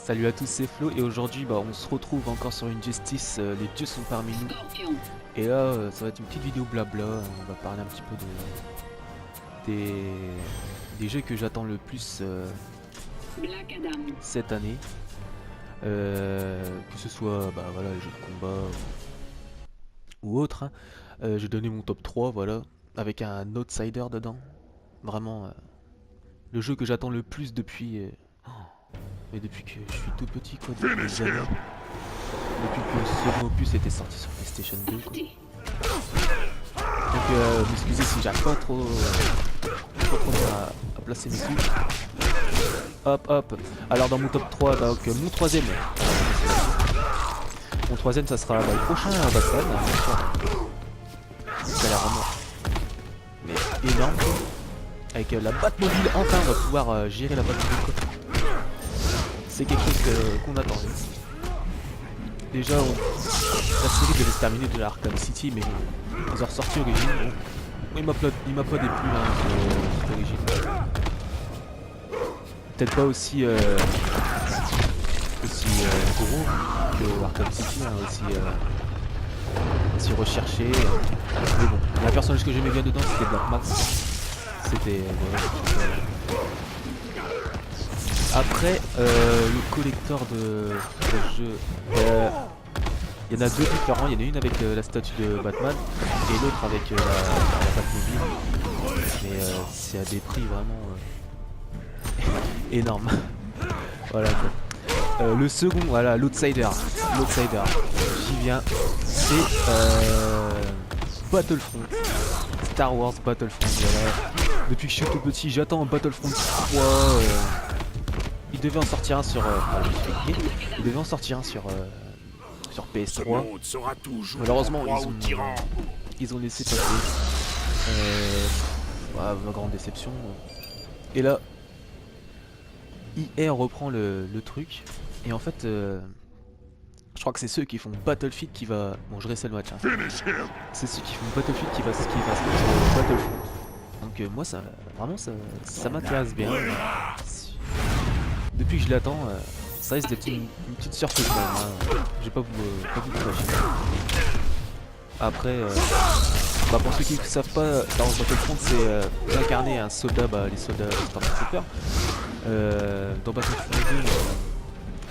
Salut à tous, c'est Flo et aujourd'hui on se retrouve encore sur une justice, les dieux sont parmi nous. Et là ça va être une petite vidéo blabla, on va parler un petit peu des jeux que j'attends le plus cette année. Que ce soit voilà, les jeux de combat ou autre. Hein. J'ai donné mon top 3, voilà, avec un outsider dedans. Vraiment le jeu que j'attends le plus depuis... mais depuis que je suis tout petit quoi, depuis des années. Depuis que ce second opus était sorti sur PlayStation 2 quoi. Donc m'excusez si j'arrive pas trop bien à placer mes coups. Hop hop. Alors dans mon top 3, donc mon troisième. Mon troisième ça sera le prochain Batman. Ça a l'air vraiment mais énorme quoi. Avec la Batmobile, enfin on va pouvoir gérer la Batmobile quoi. C'est quelque chose qu'on attend. Déjà, la série devait se terminer de Arkham City, mais bon, ils ont ressorti Origins. Bon, il m'a pas déplu cette Origins. Peut-être pas aussi gros que Arkham City, hein, aussi recherché. Mais bon, la personnage que j'aimais bien dedans, c'était Black Max. C'était Après, le collector de jeu, il y en a deux différents. Il y en a une avec la statue de Batman et l'autre avec la Batmobile. Mais c'est à des prix vraiment énormes. Voilà quoi. Le second, voilà, l'outsider. J'y viens. C'est Battlefront. Star Wars Battlefront. Voilà. Depuis que je suis tout petit, j'attends Battlefront 3. Il devait en sortir un sur il devait en sortir un sur PS3. Malheureusement ils ont laissé passer. Ma grande déception. Et là EA reprend le truc. Et en fait je crois que c'est ceux qui font Battlefield qui va. Bon je restais le match hein. C'est ceux qui font Battlefield qui va se mettre sur Battlefront. Donc moi ça vraiment ça m'intéresse bien. Depuis que je l'attends, ça risque d'être une petite surprise quand même. Hein. J'ai pas vous cacher. Après, pour ceux qui ne savent pas, Star Wars Battlefront c'est d'incarner un soldat, les soldats Stormtrooper. Dans Battlefront 2,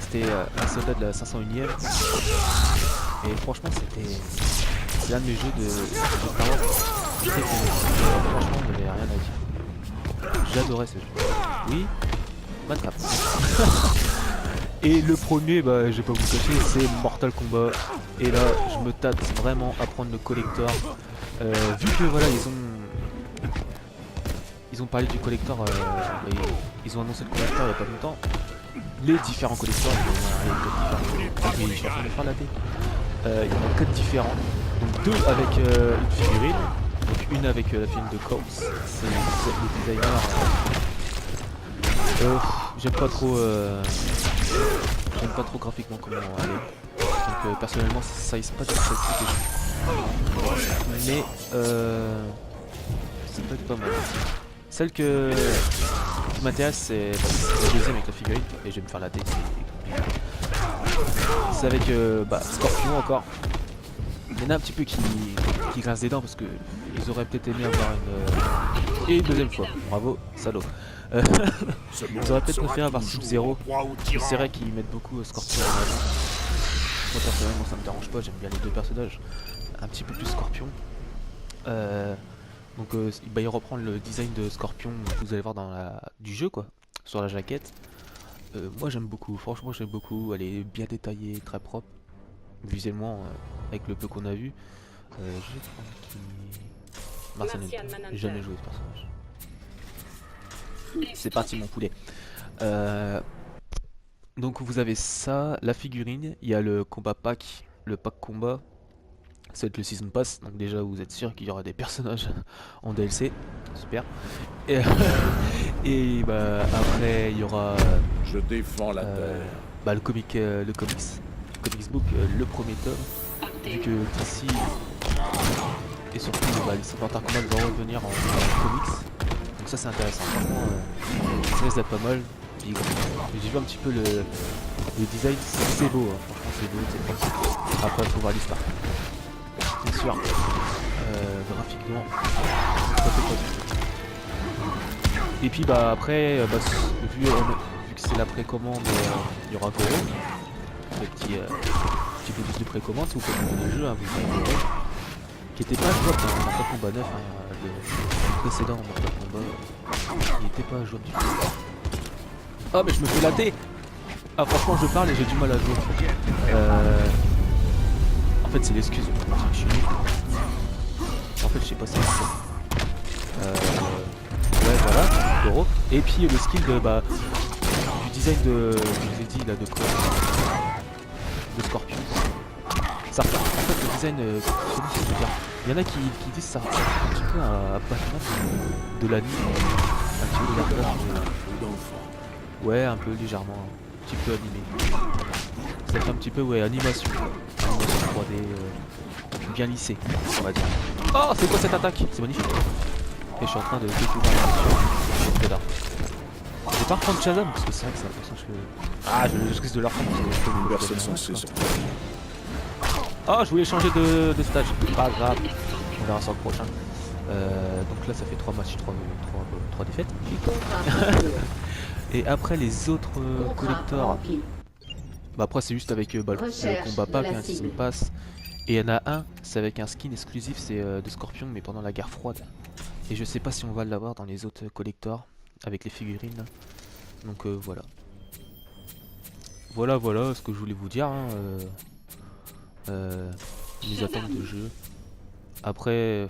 c'était un soldat de la 501ème. Et franchement, c'est l'un de mes jeux de Star Wars. Franchement, il n'y avait rien à dire. J'adorais ce jeu. Oui. Minecraft. Et le premier, je vais pas vous cacher, c'est Mortal Kombat. Et là, je me tâte vraiment à prendre le collector. Vu que voilà, ils ont parlé du collector, ils ont annoncé le collector il y a pas longtemps. Les différents collectors, il y en a 4 différents. Donc 2 avec une figurine, donc une avec la figurine de Corps. C'est le designer. J'aime pas trop graphiquement comment elle est. Donc personnellement ça risque pas d'être celle-ci mais ça peut être pas mal. Celle qui m'intéresse c'est la deuxième avec la figurine et je vais me faire la tête. C'est avec Scorpion encore. Il y en a un petit peu qui grincent des dents parce que ils auraient peut-être aimé avoir une deuxième fois. Bravo, salaud. Ils auraient peut-être préféré avoir Sub-Zero. C'est vrai qu'ils mettent beaucoup Scorpion en avant. Moi personnellement ça me dérange pas, j'aime bien les deux personnages. Un petit peu plus Scorpion. Donc il reprend le design de Scorpion, vous allez voir dans du jeu quoi, sur la jaquette. Moi j'aime beaucoup, franchement j'aime beaucoup, elle est bien détaillée, très propre. Visuellement, avec le peu qu'on a vu. Je vais prendre qui... Marcel Newton, j'ai jamais joué ce personnage. C'est parti mon poulet. Donc vous avez ça, la figurine, il y a le combat pack, le pack combat. Ça va être le season pass, donc déjà vous êtes sûr qu'il y aura des personnages en DLC, super. Et, après il y aura je défends la terre. Le comics book, le premier tome, vu que DC et surtout les Mortal Kombat vont revenir en comics. Donc ça c'est intéressant, franchement ça risque d'être pas mal. J'ai vu un petit peu Le design c'est beau, hein. Franchement c'est beau, c'est propre. Après il faut voir l'histoire. Bien sûr, graphiquement, ça fait pas du tout. Et puis bah après, vu que c'est la précommande, il y aura Goro, le petit bonus de précommande si vous faites le jeu, hein, vous avez Goro, qui était pas jouable dans Mortal Kombat 9, hein, le précédent Mortal Kombat, il était pas jouable du tout. Oh mais je me fais latter. Ah franchement je parle et j'ai du mal à jouer. En fait c'est l'excuse, je suis nul. En fait je sais pas ça. Ouais voilà, Goro. Et puis le skill de du design de. Je vous ai dit là de quoi de Scorpion. Ça ressemble en fait le design je veux dire. Il y en a qui disent ça ressemble un petit peu à Batman de l'anime. Un petit peu de Batman. Ouais un peu légèrement. Un petit peu animé. Ça fait un petit peu ouais animation. Animation 3D bien lissée, on va dire. Oh c'est quoi cette attaque? C'est magnifique. Et je suis en train de découvrir l'anition. Je vais pas reprendre Shazam parce que c'est vrai que c'est un personnage que. Ah je risque de le reprendre parce que je Personne oh je voulais changer de stage. Pas grave. On verra sur le prochain. Donc là ça fait 3 matchs, 3 défaites. Et après les autres collectors, bah après c'est juste avec le combat pack, un season pass. Et il y en a un, c'est avec un skin exclusif, c'est de Scorpion mais pendant la guerre froide. Et je sais pas si on va l'avoir dans les autres collectors avec les figurines. Donc voilà. Voilà ce que je voulais vous dire. Hein, mes attentes de jeu. Après,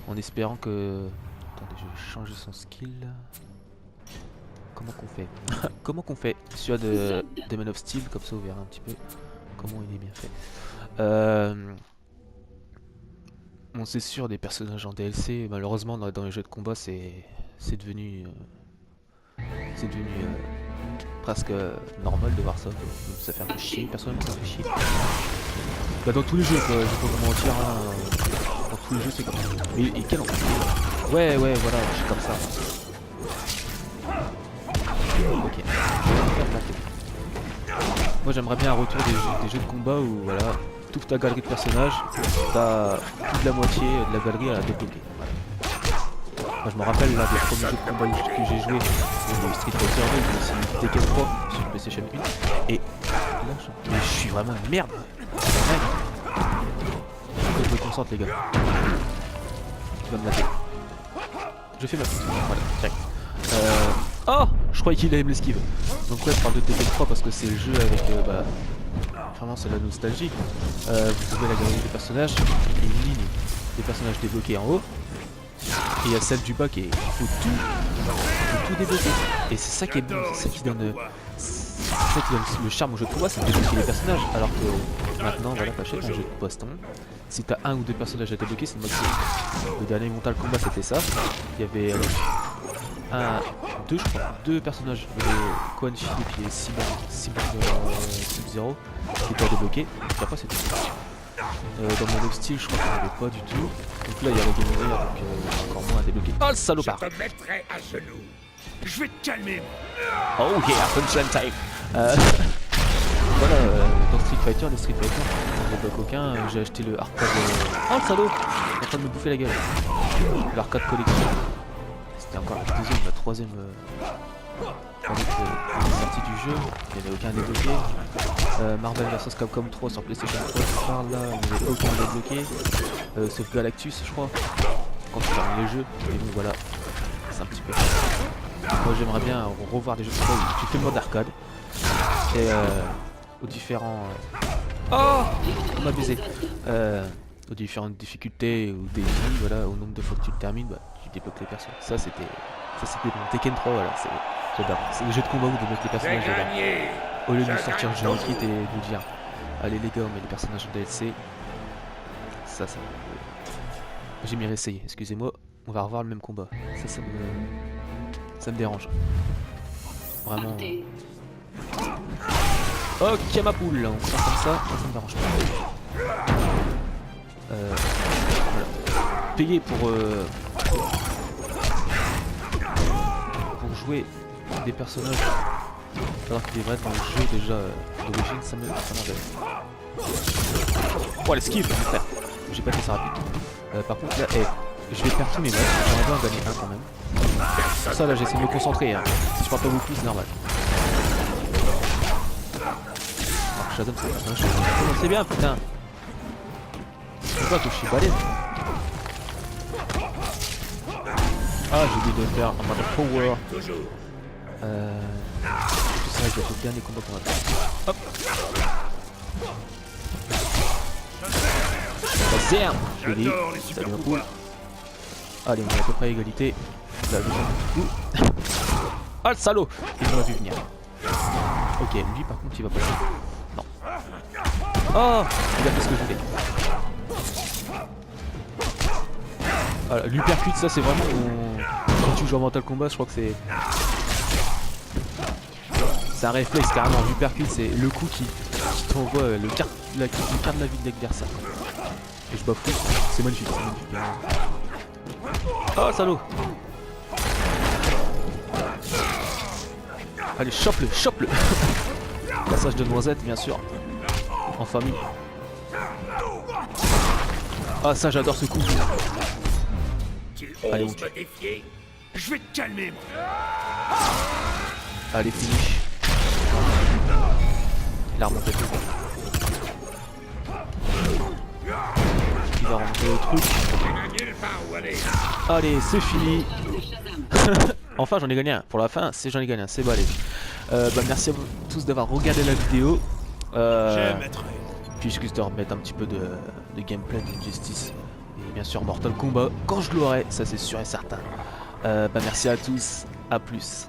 en espérant que... Attendez, je vais changer son skill. Comment qu'on fait? Comment qu'on fait? Celui de Man of Steel, comme ça vous verrez un petit peu comment il est bien fait. Bon c'est sûr des personnages en DLC, malheureusement dans les jeux de combat c'est devenu presque normal de voir ça. Ça fait un peu chier, personnellement ça fait chier. Bah dans tous les jeux quoi, je vais pas vous mentir, hein, dans tous les jeux c'est comme ça. Et quel enfer. Ouais voilà, je suis comme ça. Ok. Moi j'aimerais bien un retour des jeux de combat où voilà, toute ta galerie de personnages, t'as plus de la moitié de la galerie à débloquer. Voilà. Moi je me rappelle là des premiers jeux de combat que j'ai joué, le Street Fighter 2, mais aussi Tekken 3 sur le PlayStation 1. Et là je suis vraiment une merde. Faut que je me concentre les gars. Tu vas me mater. Je fais ma petite voilà, direct. Oh je croyais qu'il allait me l'esquive. Donc ouais je parle de Tekken 3 parce que c'est le jeu avec vraiment c'est la nostalgie. Vous avez la galerie des personnages, et une ligne des personnages débloqués en haut. Et il y a celle du bas qui est. Il faut tout débloquer. Et c'est ça qui est bon, c'est ça qui donne. C'est ça qui donne le charme au jeu de combat, c'est de débloquer les personnages. Alors que maintenant, voilà, pas cher, un jeu de baston. Si t'as un ou deux personnages à débloquer, c'est le maximum. Le dernier Mortal Kombat c'était ça. Il y avait deux personnages, Quan Chi et puis Cyborg Sub-Zero qui étaient à débloquer. Et après c'était dans mon autre style, je crois qu'il n'y en avait pas du tout. Donc là il y a la Game Over, donc encore moins à débloquer. Oh le salopard! Je te mettrai à genoux. Je vais te calmer. Oh yeah, punchline time. Voilà, dans Street Fighter, les Street Fighter, on ne débloque aucun. J'ai acheté le arcade. Oh le salaud! Il est en train de me bouffer la gueule. L'arcade collection. C'était encore la deuxième, la troisième. Sortie du jeu, il n'y avait aucun débloqué. Marvel vs Capcom 3 sur PlayStation 3, je parle là, il n'y avait aucun débloqué. Sauf Galactus, je crois, quand tu termines le jeu. Et bon, voilà, c'est un petit peu. Moi, j'aimerais bien revoir des jeux de combat où tu fais le mode arcade. Et aux différents. Oh on m'a baisé. Aux différentes difficultés ou défis, voilà, au nombre de fois que tu le termines, bah, tu débloques les persos. Ça, c'était bon. Tekken 3, voilà, j'adore. C'est le jeu de combat où débloque les personnages, j'adore. Au lieu de nous sortir Géant Kit et nous dire allez les gars, on met les personnages en DLC. Ça. J'ai mis réessayer, excusez-moi, on va revoir le même combat. Ça me dérange. Vraiment. Ok ma poule, on commence comme ça me dérange pas. Voilà. Payer pour jouer des personnages Alors qu'il est vrai dans le jeu déjà d'origine, ça m'enlève. Oh l'esquive, frère. J'ai pas fait ça rapide. Par contre là, je vais perdre tous mes matchs, j'aimerais bien en gagner un quand même. Pour ça là j'essaie de me concentrer, hein. Si je parle pas beaucoup c'est normal. Alors Shazam c'est pas Shazam. Oh, c'est bien putain. Pourquoi que je suis balèze? Ah j'ai oublié de faire un mode power. C'est vrai que c'est le dernier combat qu'on va faire. Hop. Zerm. Je l'ai. Ça devient cool. Allez, on est à peu près à égalité. Là, je ah le salaud. Il m'a vu venir. Ok, lui par contre il va passer. Non. Oh, il a fait ce que je voulais. Voilà, l'uppercut, ça c'est vraiment quand tu joues à Mortal Kombat, je crois que c'est un réflexe carrément. L'uppercut c'est le coup qui t'envoie le quart de la vie de l'adversaire. Et je bafoue, c'est magnifique, c'est magnifique. Oh salaud. Allez, chope-le, chope-le. Passage de noisette bien sûr. En famille. Ah ça j'adore ce coup. Allez, me défier. Je vais te calmer, moi. Allez, finish. Il a remonté le truc. Il va remonter le truc. Allez, c'est fini. Enfin, j'en ai gagné un. Pour la fin, j'en ai gagné un. C'est balai. Merci à vous tous d'avoir regardé la vidéo. Puis excuse de remettre un petit peu de gameplay d'Injustice. Et bien sûr, Mortal Kombat quand je l'aurai. Ça, c'est sûr et certain. Merci à tous. À plus.